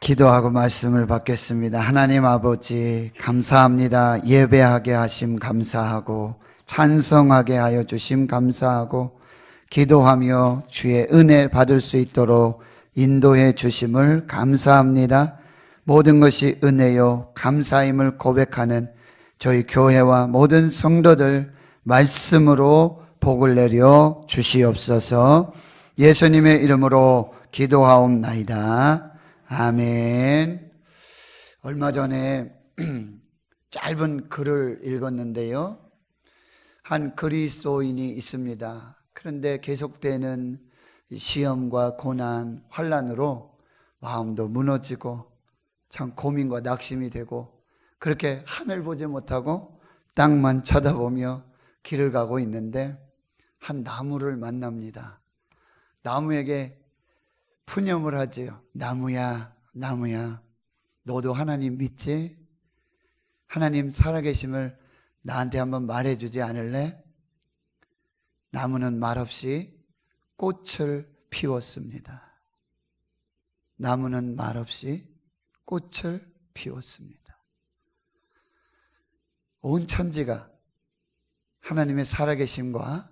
기도하고 말씀을 받겠습니다. 하나님 아버지 감사합니다. 예배하게 하심 감사하고 찬송하게 하여 주심 감사하고 기도하며 주의 은혜 받을 수 있도록 인도해 주심을 감사합니다. 모든 것이 은혜요 감사임을 고백하는 저희 교회와 모든 성도들 말씀으로 복을 내려 주시옵소서. 예수님의 이름으로 기도하옵나이다. 아멘. 얼마 전에 짧은 글을 읽었는데요. 한 그리스도인이 있습니다. 그런데 계속되는 시험과 고난, 환난으로 마음도 무너지고 참 고민과 낙심이 되고 그렇게 하늘 보지 못하고 땅만 쳐다보며 길을 가고 있는데 한 나무를 만납니다. 나무에게 푸념을 하지요. 나무야, 나무야, 너도 하나님 믿지? 하나님 살아계심을 나한테 한번 말해주지 않을래? 나무는 말없이 꽃을 피웠습니다. 나무는 말없이 꽃을 피웠습니다. 온 천지가 하나님의 살아계심과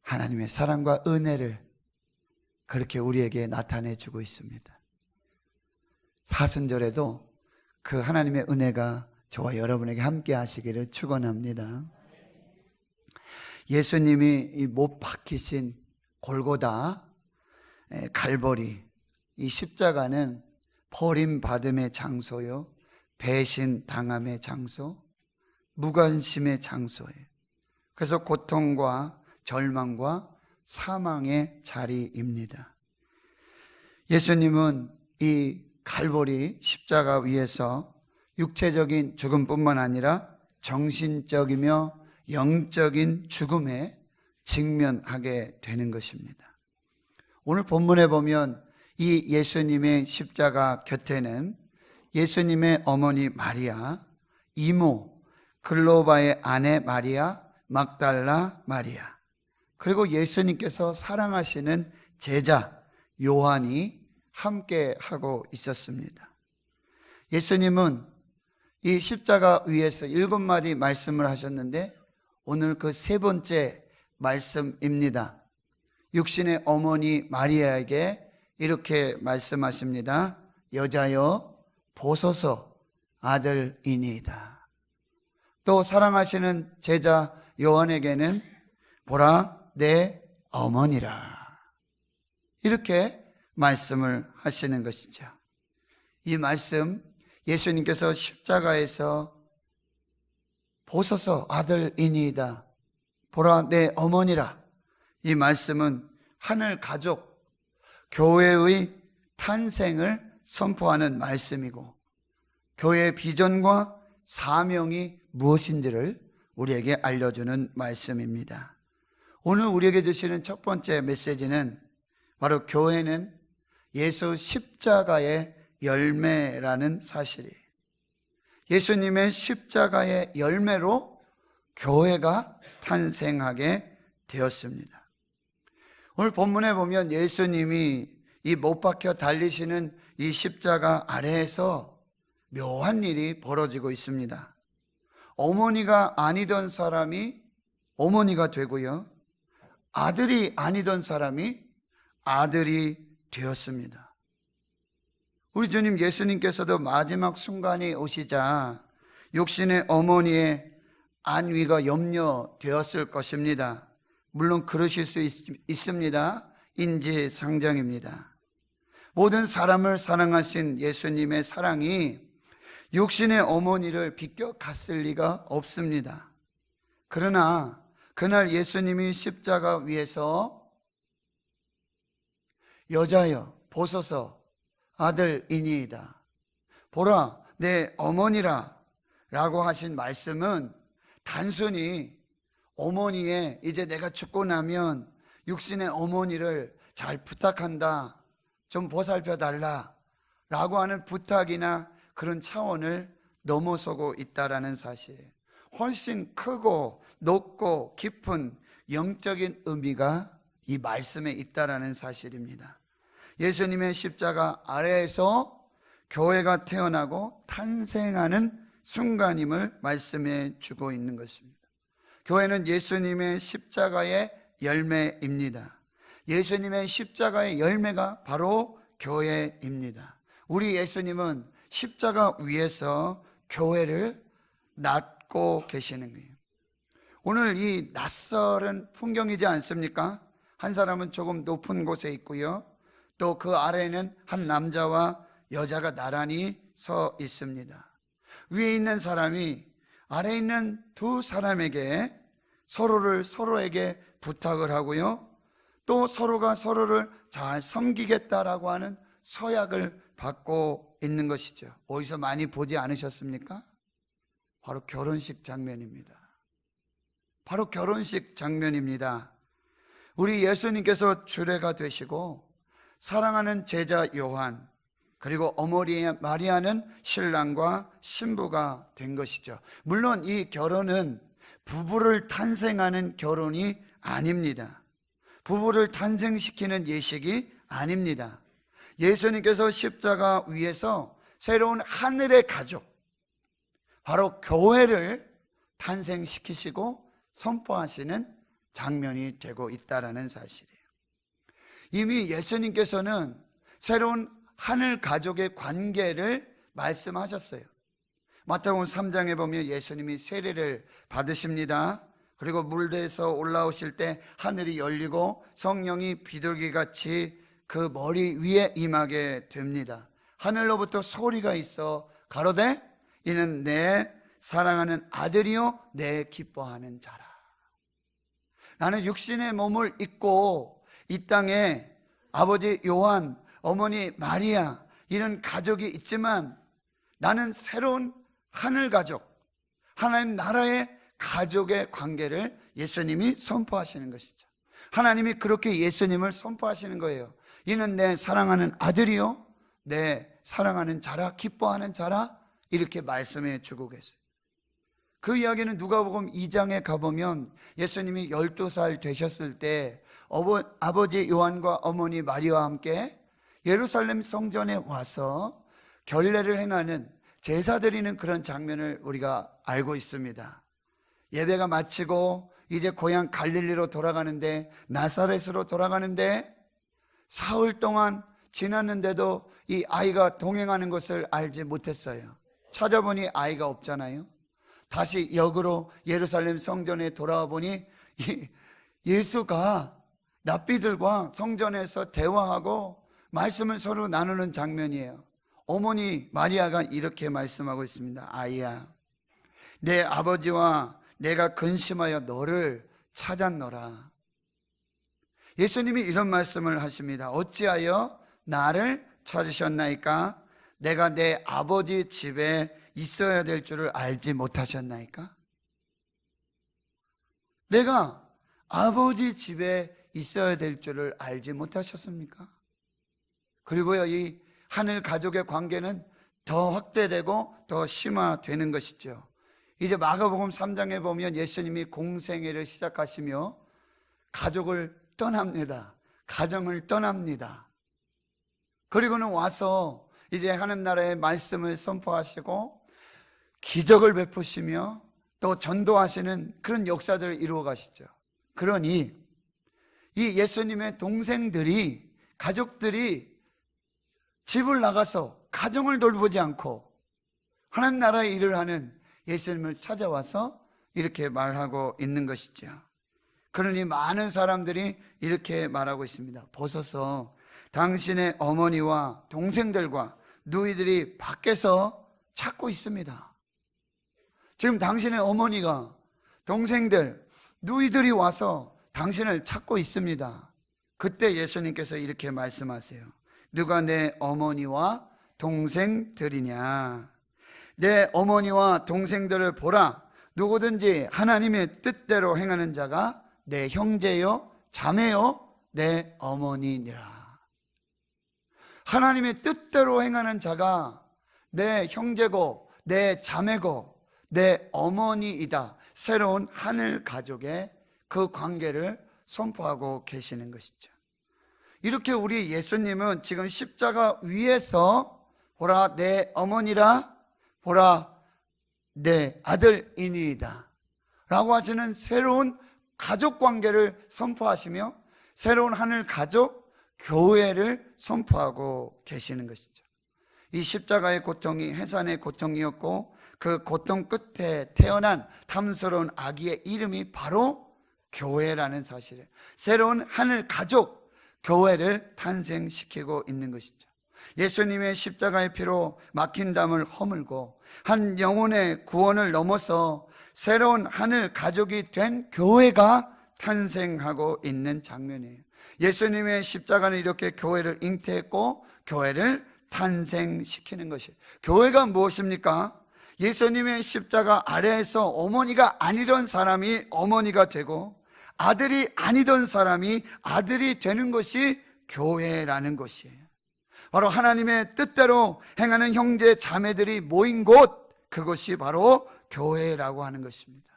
하나님의 사랑과 은혜를 그렇게 우리에게 나타내주고 있습니다. 사순절에도 그 하나님의 은혜가 저와 여러분에게 함께 하시기를 축원합니다. 예수님이 못 박히신 골고다, 갈보리, 이 십자가는 버림받음의 장소요, 배신당함의 장소, 무관심의 장소예요. 그래서 고통과 절망과 사망의 자리입니다. 예수님은 이 갈보리 십자가 위에서 육체적인 죽음뿐만 아니라 정신적이며 영적인 죽음에 직면하게 되는 것입니다. 오늘 본문에 보면 이 예수님의 십자가 곁에는 예수님의 어머니 마리아, 이모 글로바의 아내 마리아, 막달라 마리아, 그리고 예수님께서 사랑하시는 제자 요한이 함께 하고 있었습니다. 예수님은 이 십자가 위에서 7마디 말씀을 하셨는데 오늘 그 세 번째 말씀입니다. 육신의 어머니 마리아에게 이렇게 말씀하십니다. 여자여 보소서 아들이니이다. 또 사랑하시는 제자 요한에게는 보라 내 어머니라, 이렇게 말씀을 하시는 것이죠. 이 말씀, 예수님께서 십자가에서 보소서 아들이니이다, 보라 내 어머니라, 이 말씀은 하늘 가족, 교회의 탄생을 선포하는 말씀이고 교회의 비전과 사명이 무엇인지를 우리에게 알려주는 말씀입니다. 오늘 우리에게 주시는 첫 번째 메시지는 바로 교회는 예수 십자가의 열매라는 사실이에요. 예수님의 십자가의 열매로 교회가 탄생하게 되었습니다. 오늘 본문에 보면 예수님이 이 못 박혀 달리시는 이 십자가 아래에서 묘한 일이 벌어지고 있습니다. 어머니가 아니던 사람이 어머니가 되고요, 아들이 아니던 사람이 아들이 되었습니다. 우리 주님 예수님께서도 마지막 순간이 오시자 육신의 어머니의 안위가 염려되었을 것입니다. 물론 그러실 수 있습니다. 인지상정입니다. 모든 사람을 사랑하신 예수님의 사랑이 육신의 어머니를 비껴갔을 리가 없습니다. 그러나 그날 예수님이 십자가 위에서 여자여 보소서 아들이니이다, 보라 내 어머니라 라고 하신 말씀은 단순히 어머니의 이제 내가 죽고 나면 육신의 어머니를 잘 부탁한다, 좀 보살펴 달라 라고 하는 부탁이나 그런 차원을 넘어서고 있다라는 사실, 훨씬 크고 높고 깊은 영적인 의미가 이 말씀에 있다라는 사실입니다. 예수님의 십자가 아래에서 교회가 태어나고 탄생하는 순간임을 말씀해 주고 있는 것입니다. 교회는 예수님의 십자가의 열매입니다. 예수님의 십자가의 열매가 바로 교회입니다. 우리 예수님은 십자가 위에서 교회를 낳고 계시는 거예요. 오늘 이 낯설은 풍경이지 않습니까? 한 사람은 조금 높은 곳에 있고요, 또 그 아래에는 한 남자와 여자가 나란히 서 있습니다. 위에 있는 사람이 아래에 있는 두 사람에게 서로에게 부탁을 하고요, 또 서로가 서로를 잘 섬기겠다라고 하는 서약을 받고 있는 것이죠. 어디서 많이 보지 않으셨습니까? 바로 결혼식 장면입니다. 바로 결혼식 장면입니다. 우리 예수님께서 주례가 되시고 사랑하는 제자 요한, 그리고 어머니 마리아는 신랑과 신부가 된 것이죠. 물론 이 결혼은 부부를 탄생하는 결혼이 아닙니다. 부부를 탄생시키는 예식이 아닙니다. 예수님께서 십자가 위에서 새로운 하늘의 가족, 바로 교회를 탄생시키시고 선포하시는 장면이 되고 있다는 사실이에요. 이미 예수님께서는 새로운 하늘 가족의 관계를 말씀하셨어요. 마태복음 3장에 보면 예수님이 세례를 받으십니다. 그리고 물에서 올라오실 때 하늘이 열리고 성령이 비둘기같이 그 머리 위에 임하게 됩니다. 하늘로부터 소리가 있어 가로되 이는 내 사랑하는 아들이요 내 기뻐하는 자라. 나는 육신의 몸을 입고 이 땅에 아버지 요한, 어머니 마리아 이런 가족이 있지만 나는 새로운 하늘 가족, 하나님 나라의 가족의 관계를 예수님이 선포하시는 것이죠. 하나님이 그렇게 예수님을 선포하시는 거예요. 이는 내 사랑하는 아들이요 내 사랑하는 자라, 기뻐하는 자라, 이렇게 말씀해 주고 계세요. 그 이야기는 누가복음 2장에 가보면 예수님이 12살 되셨을 때 아버지 요한과 어머니 마리아와 함께 예루살렘 성전에 와서 결례를 행하는, 제사 드리는 그런 장면을 우리가 알고 있습니다. 예배가 마치고 이제 고향 갈릴리로 돌아가는데, 나사렛으로 돌아가는데 사흘 동안 지났는데도 이 아이가 동행하는 것을 알지 못했어요. 찾아보니 아이가 없잖아요. 다시 역으로 예루살렘 성전에 돌아와 보니 예수가 랍비들과 성전에서 대화하고 말씀을 서로 나누는 장면이에요. 어머니 마리아가 이렇게 말씀하고 있습니다. 아이야, 내 아버지와 내가 근심하여 너를 찾았노라. 예수님이 이런 말씀을 하십니다. 어찌하여 나를 찾으셨나이까? 내가 내 아버지 집에 있어야 될 줄을 알지 못하셨나이까? 내가 아버지 집에 있어야 될 줄을 알지 못하셨습니까? 그리고요, 이 하늘 가족의 관계는 더 확대되고 더 심화되는 것이죠. 이제 마가복음 3장에 보면 예수님이 공생애를 시작하시며 가족을 떠납니다. 가정을 떠납니다. 그리고는 와서 이제 하나님 나라의 말씀을 선포하시고 기적을 베푸시며 또 전도하시는 그런 역사들을 이루어 가시죠. 그러니 이 예수님의 동생들이, 가족들이 집을 나가서 가정을 돌보지 않고 하나님 나라의 일을 하는 예수님을 찾아와서 이렇게 말하고 있는 것이죠. 그러니 많은 사람들이 이렇게 말하고 있습니다. 보소서, 당신의 어머니와 동생들과 누이들이 밖에서 찾고 있습니다. 지금 당신의 어머니가, 동생들, 누이들이 와서 당신을 찾고 있습니다. 그때 예수님께서 이렇게 말씀하세요. 누가 내 어머니와 동생들이냐? 내 어머니와 동생들을 보라. 누구든지 하나님의 뜻대로 행하는 자가 내 형제요 자매요 내 어머니니라. 하나님의 뜻대로 행하는 자가 내 형제고 내 자매고 내 어머니이다. 새로운 하늘 가족의 그 관계를 선포하고 계시는 것이죠. 이렇게 우리 예수님은 지금 십자가 위에서 보라 내 어머니라, 보라 내 아들이니이다 라고 하시는 새로운 가족관계를 선포하시며 새로운 하늘 가족, 교회를 선포하고 계시는 것이죠. 이 십자가의 고통이 해산의 고통이었고 그 고통 끝에 태어난 탐스러운 아기의 이름이 바로 교회라는 사실이에요. 새로운 하늘 가족, 교회를 탄생시키고 있는 것이죠. 예수님의 십자가의 피로 막힌 담을 허물고 한 영혼의 구원을 넘어서 새로운 하늘 가족이 된 교회가 탄생하고 있는 장면이에요. 예수님의 십자가는 이렇게 교회를 잉태했고 교회를 탄생시키는 것이에요. 교회가 무엇입니까? 예수님의 십자가 아래에서 어머니가 아니던 사람이 어머니가 되고 아들이 아니던 사람이 아들이 되는 것이 교회라는 것이에요. 바로 하나님의 뜻대로 행하는 형제 자매들이 모인 곳, 그것이 바로 교회라고 하는 것입니다.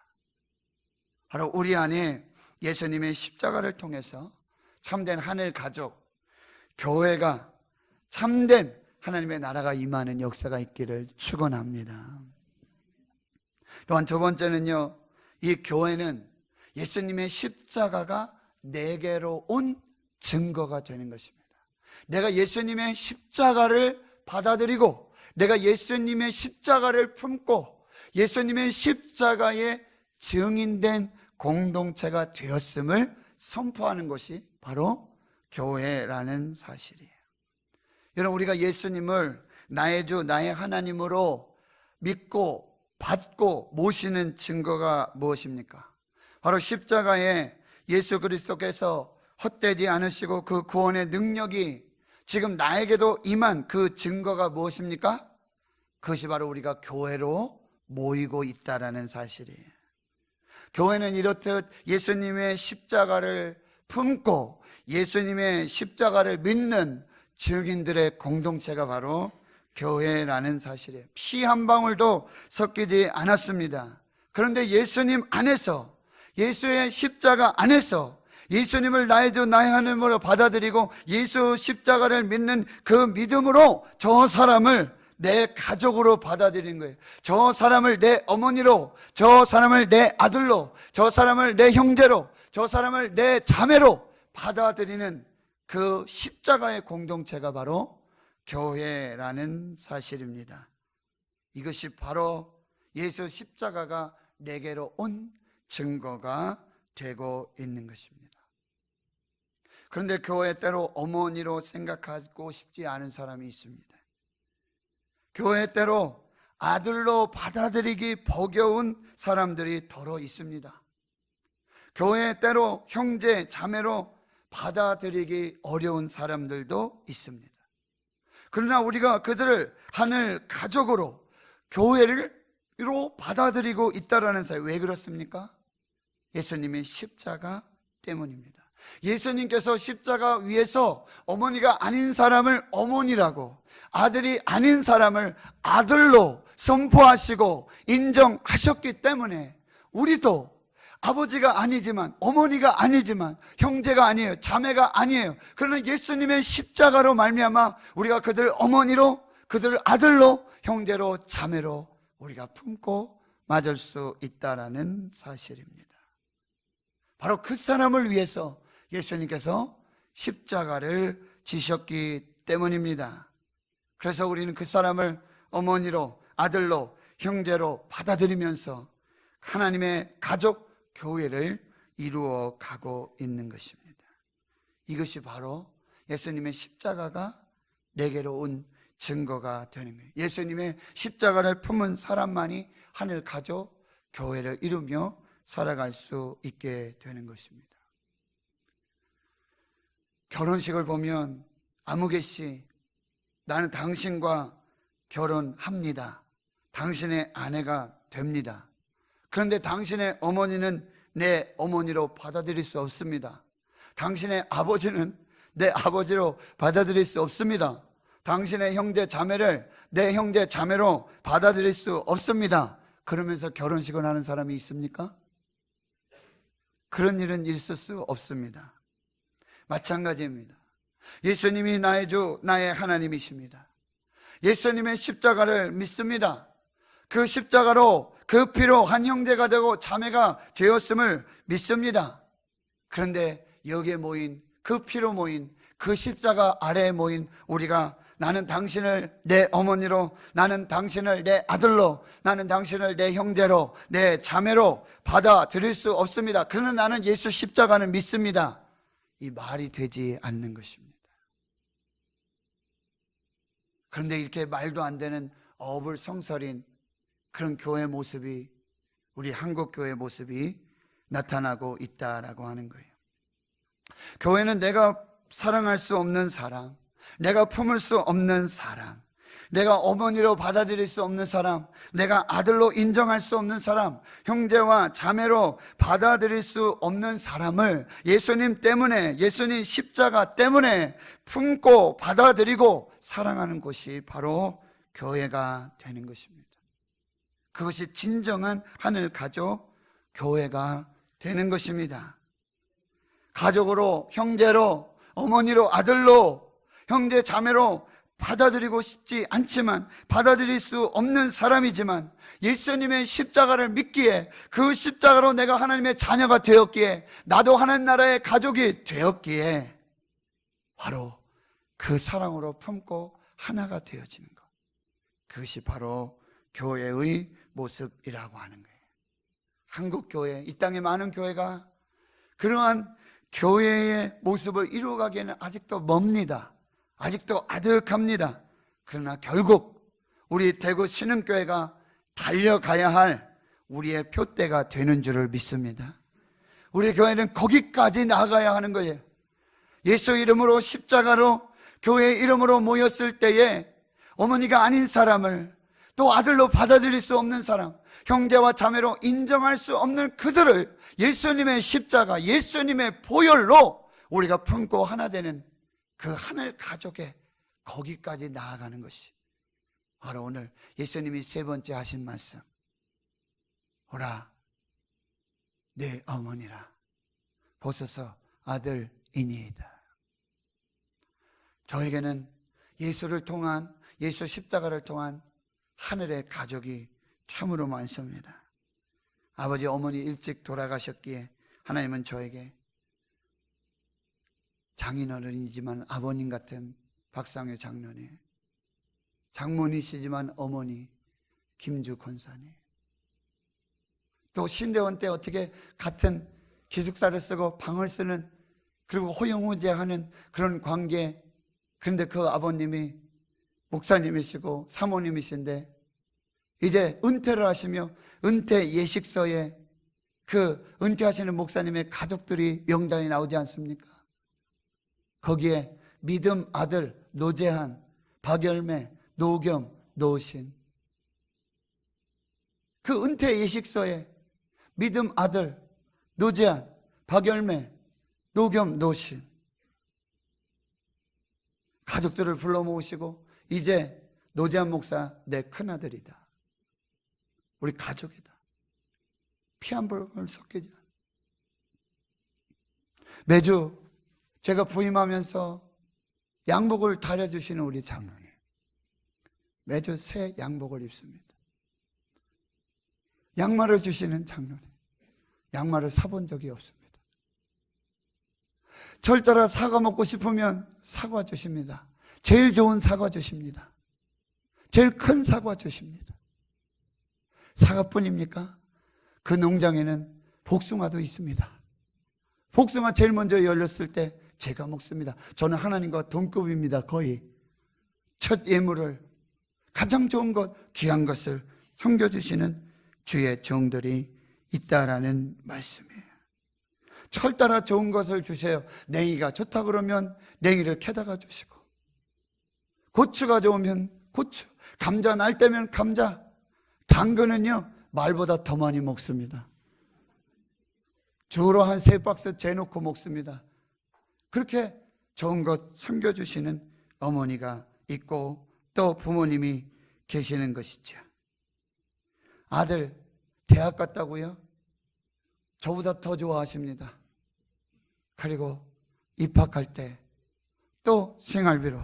바로 우리 안에 예수님의 십자가를 통해서 참된 하늘 가족, 교회가 참된 하나님의 나라가 임하는 역사가 있기를 축원합니다. 또한 두 번째는요, 이 교회는 예수님의 십자가가 내게로 온 증거가 되는 것입니다. 내가 예수님의 십자가를 받아들이고 내가 예수님의 십자가를 품고 예수님의 십자가의 증인된 공동체가 되었음을 선포하는 것이 바로 교회라는 사실이에요. 여러분, 우리가 예수님을 나의 주, 나의 하나님으로 믿고 받고 모시는 증거가 무엇입니까? 바로 십자가에 예수 그리스도께서 헛되지 않으시고 그 구원의 능력이 지금 나에게도 임한 그 증거가 무엇입니까? 그것이 바로 우리가 교회로 모이고 있다라는 사실이에요. 교회는 이렇듯 예수님의 십자가를 품고 예수님의 십자가를 믿는 증인들의 공동체가 바로 교회라는 사실이에요. 피 한 방울도 섞이지 않았습니다. 그런데 예수님 안에서, 예수의 십자가 안에서 예수님을 나의 주 나의 하나님으로 받아들이고 예수 십자가를 믿는 그 믿음으로 저 사람을 내 가족으로 받아들인 거예요. 저 사람을 내 어머니로, 저 사람을 내 아들로, 저 사람을 내 형제로, 저 사람을 내 자매로 받아들이는 그 십자가의 공동체가 바로 교회라는 사실입니다. 이것이 바로 예수 십자가가 내게로 온 증거가 되고 있는 것입니다. 그런데 교회 때로 어머니로 생각하고 싶지 않은 사람이 있습니다. 교회 때로 아들로 받아들이기 버거운 사람들이 더러 있습니다. 교회 때로 형제, 자매로 받아들이기 어려운 사람들도 있습니다. 그러나 우리가 그들을 하늘 가족으로 교회로 받아들이고 있다라는 사실, 왜 그렇습니까? 예수님의 십자가 때문입니다. 예수님께서 십자가 위에서 어머니가 아닌 사람을 어머니라고, 아들이 아닌 사람을 아들로 선포하시고 인정하셨기 때문에 우리도 아버지가 아니지만, 어머니가 아니지만, 형제가 아니에요, 자매가 아니에요. 그러나 예수님의 십자가로 말미암아 우리가 그들을 어머니로, 그들을 아들로, 형제로, 자매로 우리가 품고 맞을 수 있다라는 사실입니다. 바로 그 사람을 위해서 예수님께서 십자가를 지셨기 때문입니다. 그래서 우리는 그 사람을 어머니로, 아들로, 형제로 받아들이면서 하나님의 가족, 교회를 이루어 가고 있는 것입니다. 이것이 바로 예수님의 십자가가 내게로 온 증거가 되는 거예요. 예수님의 십자가를 품은 사람만이 하늘 가족, 교회를 이루며 살아갈 수 있게 되는 것입니다. 결혼식을 보면 아무개 씨, 나는 당신과 결혼합니다. 당신의 아내가 됩니다. 그런데 당신의 어머니는 내 어머니로 받아들일 수 없습니다. 당신의 아버지는 내 아버지로 받아들일 수 없습니다. 당신의 형제 자매를 내 형제 자매로 받아들일 수 없습니다. 그러면서 결혼식을 하는 사람이 있습니까? 그런 일은 있을 수 없습니다. 마찬가지입니다. 예수님이 나의 주, 나의 하나님이십니다. 예수님의 십자가를 믿습니다. 그 십자가로 그 피로 한 형제가 되고 자매가 되었음을 믿습니다. 그런데 여기에 모인, 그 피로 모인, 그 십자가 아래에 모인 우리가, 나는 당신을 내 어머니로, 나는 당신을 내 아들로, 나는 당신을 내 형제로, 내 자매로 받아들일 수 없습니다. 그러나 나는 예수 십자가를 믿습니다. 이 말이 되지 않는 것입니다. 그런데 이렇게 말도 안 되는 어불성설인 그런 교회 모습이, 우리 한국 교회 모습이 나타나고 있다라고 하는 거예요. 교회는 내가 사랑할 수 없는 사람, 내가 품을 수 없는 사람, 내가 어머니로 받아들일 수 없는 사람, 내가 아들로 인정할 수 없는 사람, 형제와 자매로 받아들일 수 없는 사람을 예수님 때문에, 예수님 십자가 때문에 품고 받아들이고 사랑하는 곳이 바로 교회가 되는 것입니다. 그것이 진정한 하늘 가족, 교회가 되는 것입니다. 가족으로, 형제로, 어머니로, 아들로, 형제, 자매로 받아들이고 싶지 않지만, 받아들일 수 없는 사람이지만 예수님의 십자가를 믿기에, 그 십자가로 내가 하나님의 자녀가 되었기에, 나도 하나님 나라의 가족이 되었기에 바로 그 사랑으로 품고 하나가 되어지는 것, 그것이 바로 교회의 모습이라고 하는 거예요. 한국 교회, 이 땅에 많은 교회가 그러한 교회의 모습을 이루어가기에는 아직도 멉니다. 아직도 아득합니다. 그러나 결국 우리 대구 신흥교회가 달려가야 할 우리의 표대가 되는 줄을 믿습니다. 우리 교회는 거기까지 나아가야 하는 거예요. 예수 이름으로, 십자가로, 교회 이름으로 모였을 때에 어머니가 아닌 사람을, 또 아들로 받아들일 수 없는 사람, 형제와 자매로 인정할 수 없는 그들을 예수님의 십자가, 예수님의 보혈로 우리가 품고 하나 되는 그 하늘 가족의 거기까지 나아가는 것이 바로 오늘 예수님이 세 번째 하신 말씀, 오라 내 어머니라 보소서 아들이니이다. 저에게는 예수를 통한, 예수 십자가를 통한 하늘의 가족이 참으로 많습니다. 아버지, 어머니 일찍 돌아가셨기에 하나님은 저에게 장인어른이지만 아버님 같은 박상효 장로님, 장모니시지만 어머니 김주 권사님, 또 신대원 때 어떻게 같은 기숙사를 쓰고 방을 쓰는, 그리고 호영호재하는 그런 관계, 그런데 그 아버님이 목사님이시고 사모님이신데 이제 은퇴를 하시며 은퇴 예식서에 그 은퇴하시는 목사님의 가족들이 명단이 나오지 않습니까? 거기에 믿음 아들 노재한, 박열매, 노겸, 노신, 그 은퇴 예식서에 믿음 아들 노재한, 박열매, 노겸, 노신 가족들을 불러 모으시고, 이제 노재한 목사 내 큰아들이다, 우리 가족이다, 피 한 벌 섞이지 않아. 매주 제가 부임하면서 양복을 다려주시는 우리 장로님, 매주 새 양복을 입습니다. 양말을 주시는 장로님, 양말을 사본 적이 없습니다. 절 따라 사과 먹고 싶으면 사과 주십니다. 제일 좋은 사과 주십니다. 제일 큰 사과 주십니다. 사과뿐입니까? 그 농장에는 복숭아도 있습니다. 복숭아 제일 먼저 열렸을 때 제가 먹습니다. 저는 하나님과 동급입니다. 거의 첫 예물을, 가장 좋은 것, 귀한 것을 섬겨주시는 주의 종들이 있다라는 말씀이에요. 철 따라 좋은 것을 주세요. 냉이가 좋다 그러면 냉이를 캐다가 주시고, 고추가 좋으면 고추, 감자 날 때면 감자, 당근은요 말보다 더 많이 먹습니다. 주로 한 3박스 재놓고 먹습니다. 그렇게 좋은 것 섬겨주시는 어머니가 있고 또 부모님이 계시는 것이죠. 아들 대학 갔다고요? 저보다 더 좋아하십니다. 그리고 입학할 때 또 생활비로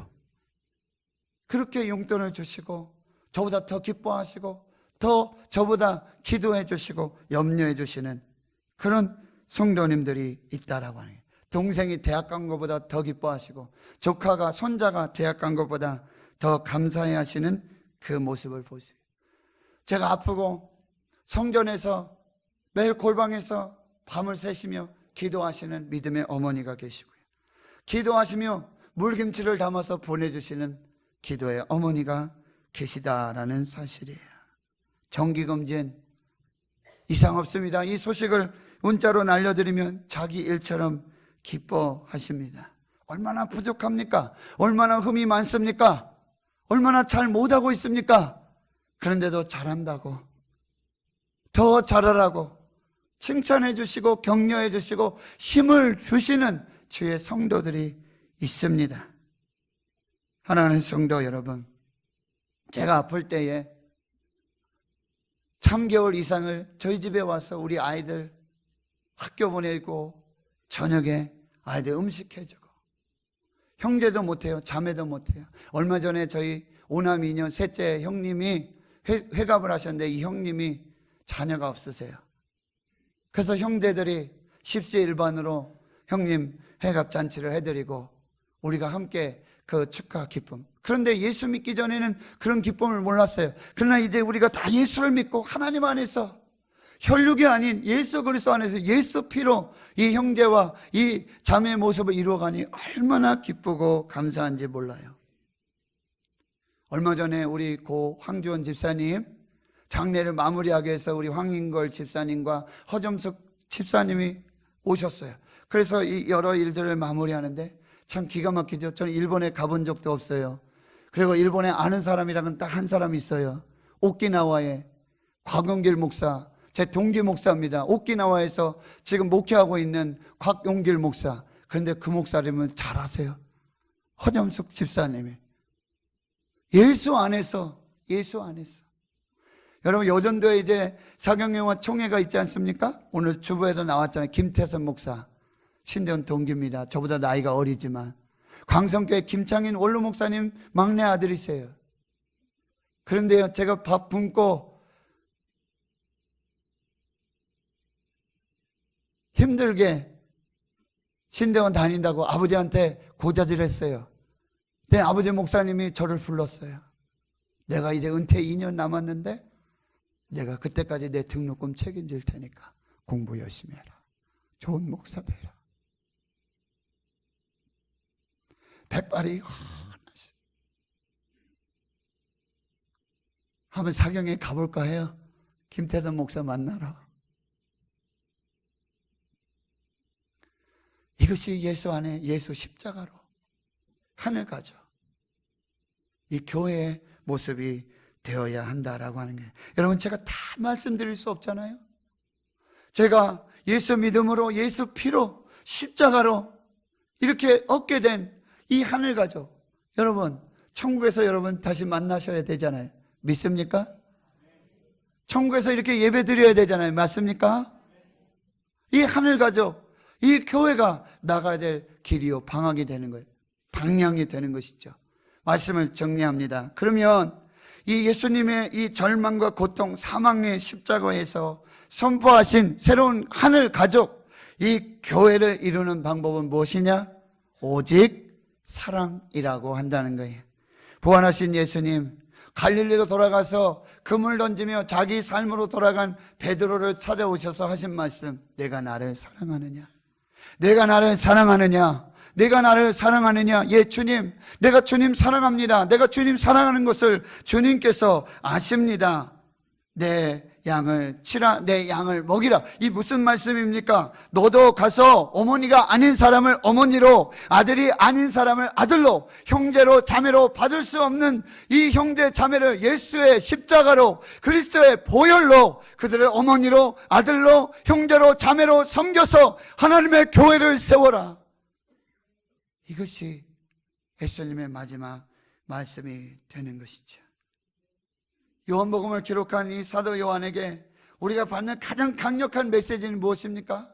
그렇게 용돈을 주시고 저보다 더 기뻐하시고 더 저보다 기도해 주시고 염려해 주시는 그런 성도님들이 있다라고 하는 거예요. 동생이 대학 간 것보다 더 기뻐하시고 조카가 손자가 대학 간 것보다 더 감사해 하시는 그 모습을 보세요. 제가 아프고 성전에서 매일 골방에서 밤을 새시며 기도하시는 믿음의 어머니가 계시고요, 기도하시며 물김치를 담아서 보내주시는 기도의 어머니가 계시다라는 사실이에요. 정기검진 이상 없습니다. 이 소식을 문자로 날려드리면 자기 일처럼 기뻐하십니다. 얼마나 부족합니까? 얼마나 흠이 많습니까? 얼마나 잘 못하고 있습니까? 그런데도 잘한다고, 더 잘하라고 칭찬해 주시고 격려해 주시고 힘을 주시는 주의 성도들이 있습니다. 하나님 성도 여러분, 제가 아플 때에 3개월 이상을 저희 집에 와서 우리 아이들 학교 보내고 저녁에 아이들 음식 해주고, 형제도 못해요, 자매도 못해요. 얼마 전에 저희 오남 2년 셋째 형님이 회갑을 하셨는데 이 형님이 자녀가 없으세요. 그래서 형제들이 십시일반으로 형님 회갑 잔치를 해드리고 우리가 함께 그 축하 기쁨. 그런데 예수 믿기 전에는 그런 기쁨을 몰랐어요. 그러나 이제 우리가 다 예수를 믿고 하나님 안에서 혈육이 아닌 예수 그리스도 안에서 예수 피로 이 형제와 이 자매의 모습을 이루어가니 얼마나 기쁘고 감사한지 몰라요. 얼마 전에 우리 고 황주원 집사님 장례를 마무리하기 위해서 우리 황인걸 집사님과 허점숙 집사님이 오셨어요. 그래서 이 여러 일들을 마무리하는데 참 기가 막히죠. 저는 일본에 가본 적도 없어요. 그리고 일본에 아는 사람이라면 딱 한 사람이 있어요. 오키나와에 곽용길 목사, 제 동기 목사입니다. 오키나와에서 지금 목회하고 있는 곽용길 목사. 그런데 그 목사님은 잘 아세요. 허점숙 집사님이 예수 안에서, 예수 안에서. 여러분, 여전도에 이제 사경영화 총회가 있지 않습니까? 오늘 주부에도 나왔잖아요. 김태선 목사, 신대원 동기입니다. 저보다 나이가 어리지만 광성교회 김창인 원로 목사님 막내 아들이세요. 그런데요, 제가 밥 굶고 힘들게 신대원 다닌다고 아버지한테 고자질했어요. 근데 아버지 목사님이 저를 불렀어요. 내가 이제 은퇴 2년 남았는데 내가 그때까지 내 등록금 책임질 테니까 공부 열심히 해라. 좋은 목사 되라. 백발이 환하시. 한번 사경에 가볼까 해요. 김태선 목사 만나러. 이것이 예수 안에 예수 십자가로 하늘 가죠. 이 교회의 모습이 되어야 한다라고 하는 거예요. 여러분, 제가 다 말씀드릴 수 없잖아요. 제가 예수 믿음으로 예수 피로 십자가로 이렇게 얻게 된 이 하늘 가족, 여러분 천국에서 여러분 다시 만나셔야 되잖아요. 믿습니까? 천국에서 이렇게 예배 드려야 되잖아요. 맞습니까? 이 하늘 가족, 이 교회가 나가야 될 길이요 방향이 되는 거예요. 방향이 되는 것이죠. 말씀을 정리합니다. 그러면 이 예수님의 이 절망과 고통, 사망의 십자가에서 선포하신 새로운 하늘 가족, 이 교회를 이루는 방법은 무엇이냐? 오직 사랑이라고 한다는 거예요. 부활하신 예수님, 갈릴리로 돌아가서 금을 던지며 자기 삶으로 돌아간 베드로를 찾아오셔서 하신 말씀, 내가 나를 사랑하느냐? 내가 나를 사랑하느냐? 내가 나를 사랑하느냐? 예, 주님, 내가 주님 사랑합니다. 내가 주님 사랑하는 것을 주님께서 아십니다. 내 양을 치라, 내 양을 먹이라. 이 무슨 말씀입니까? 너도 가서 어머니가 아닌 사람을 어머니로, 아들이 아닌 사람을 아들로, 형제로 자매로 받을 수 없는 이 형제 자매를 예수의 십자가로, 그리스도의 보혈로 그들을 어머니로, 아들로, 형제로 자매로 섬겨서 하나님의 교회를 세워라. 이것이 예수님의 마지막 말씀이 되는 것이죠. 요한복음을 기록한 이 사도 요한에게 우리가 받는 가장 강력한 메시지는 무엇입니까?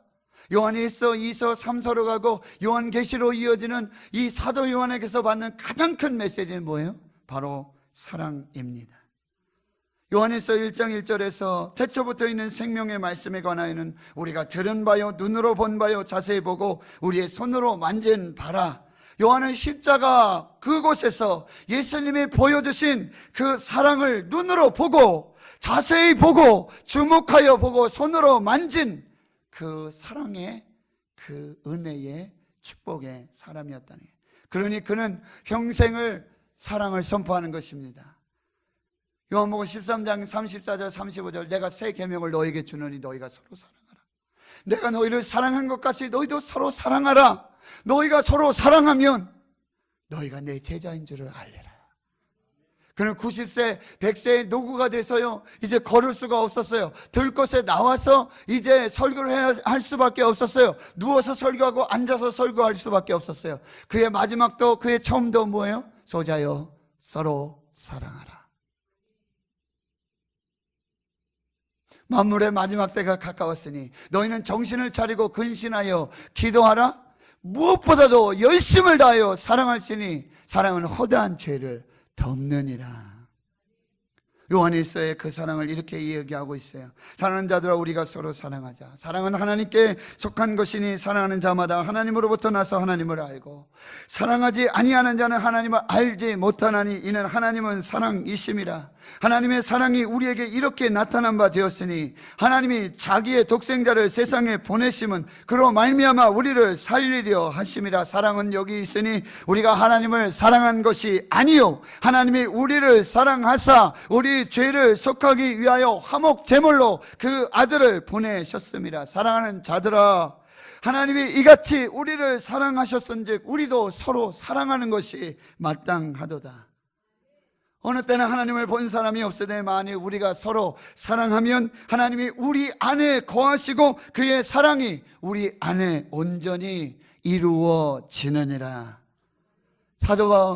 요한 1서, 2서, 3서로 가고 요한계시로 이어지는 이 사도 요한에게서 받는 가장 큰 메시지는 뭐예요? 바로 사랑입니다. 요한일서 1장 1절에서 태초부터 있는 생명의 말씀에 관하여는 우리가 들은 바요 눈으로 본 바요 자세히 보고 우리의 손으로 만진 바라. 요한은 십자가 그곳에서 예수님이 보여주신 그 사랑을 눈으로 보고 자세히 보고 주목하여 보고 손으로 만진 그 사랑의 그 은혜의 축복의 사람이었다니. 그러니 그는 평생을 사랑을 선포하는 것입니다. 요한복음 13장 34절 35절 내가 새 계명을 너에게 주노니 너희가 서로 사랑하라. 내가 너희를 사랑한 것 같이 너희도 서로 사랑하라. 너희가 서로 사랑하면 너희가 내 제자인 줄을 알리라. 그는 90세 100세의 노구가 돼서요 이제 걸을 수가 없었어요. 들것에 나와서 이제 설교를 할 수밖에 없었어요. 누워서 설교하고 앉아서 설교할 수밖에 없었어요. 그의 마지막도 그의 처음도 뭐예요? 소자여 서로 사랑하라. 만물의 마지막 때가 가까웠으니 너희는 정신을 차리고 근신하여 기도하라. 무엇보다도 열심을 다하여 사랑할지니 사랑은 허다한 죄를 덮느니라. 요한일서에 그 사랑을 이렇게 이야기하고 있어요. 사랑하는 자들아 우리가 서로 사랑하자. 사랑은 하나님께 속한 것이니 사랑하는 자마다 하나님으로부터 나서 하나님을 알고 사랑하지 아니하는 자는 하나님을 알지 못하나니 이는 하나님은 사랑이심이라. 하나님의 사랑이 우리에게 이렇게 나타난 바 되었으니 하나님이 자기의 독생자를 세상에 보내심은 그로 말미암아 우리를 살리려 하심이라. 사랑은 여기 있으니 우리가 하나님을 사랑한 것이 아니요 하나님이 우리를 사랑하사 우리 죄를 속하기 위하여 화목 제물로 그 아들을 보내셨습니다. 사랑하는 자들아 하나님이 이같이 우리를 사랑하셨은즉 우리도 서로 사랑하는 것이 마땅하도다. 어느 때는 하나님을 본 사람이 없으되 만일 우리가 서로 사랑하면 하나님이 우리 안에 거하시고 그의 사랑이 우리 안에 온전히 이루어지느니라.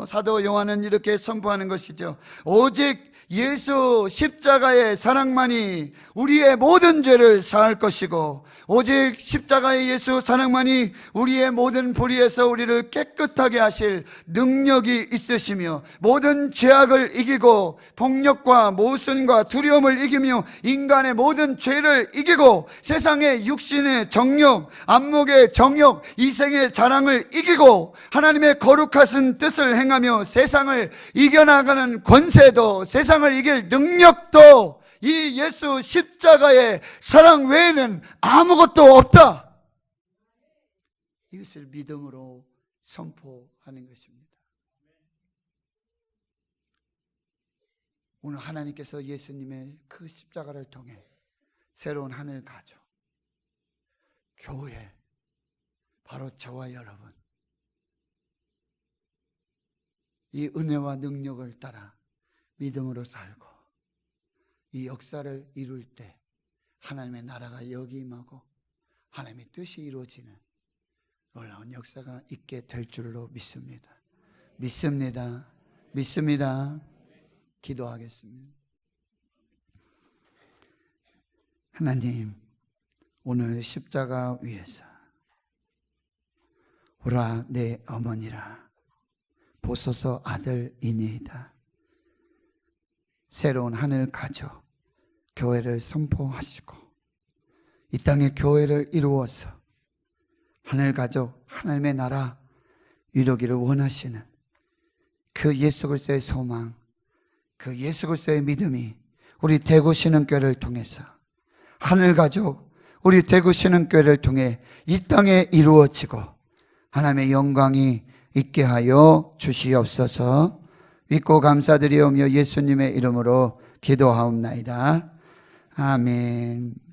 사도 요한은 이렇게 선포하는 것이죠. 오직 예수 십자가의 사랑만이 우리의 모든 죄를 사할 것이고 오직 십자가의 예수 사랑만이 우리의 모든 불의에서 우리를 깨끗하게 하실 능력이 있으시며 모든 죄악을 이기고 폭력과 모순과 두려움을 이기며 인간의 모든 죄를 이기고 세상의 육신의 정욕, 안목의 정욕, 이생의 자랑을 이기고 하나님의 거룩하신 뜻을 행하며 세상을 이겨나가는 권세도 세상을 이길 능력도 이 예수 십자가의 사랑 외에는 아무것도 없다. 이것을 믿음으로 선포하는 것입니다. 오늘 하나님께서 예수님의 그 십자가를 통해 새로운 하늘 가족, 교회, 바로 저와 여러분 이 은혜와 능력을 따라 믿음으로 살고 이 역사를 이룰 때 하나님의 나라가 여기 임하고 하나님의 뜻이 이루어지는 놀라운 역사가 있게 될 줄로 믿습니다. 믿습니다. 기도하겠습니다. 하나님, 오늘 십자가 위에서 오라 내 어머니라 보소서 아들이니이다. 새로운 하늘 가족, 교회를 선포하시고 이 땅에 교회를 이루어서 하늘 가족, 하나님의 나라 이루기를 원하시는 그 예수 그리스도의 소망, 그 예수 그리스도의 믿음이 우리 대구 신흥교회를 통해서 하늘 가족, 우리 대구 신흥교회를 통해 이 땅에 이루어지고 하나님의 영광이 있게 하여 주시옵소서. 믿고 감사드리오며 예수님의 이름으로 기도하옵나이다. 아멘.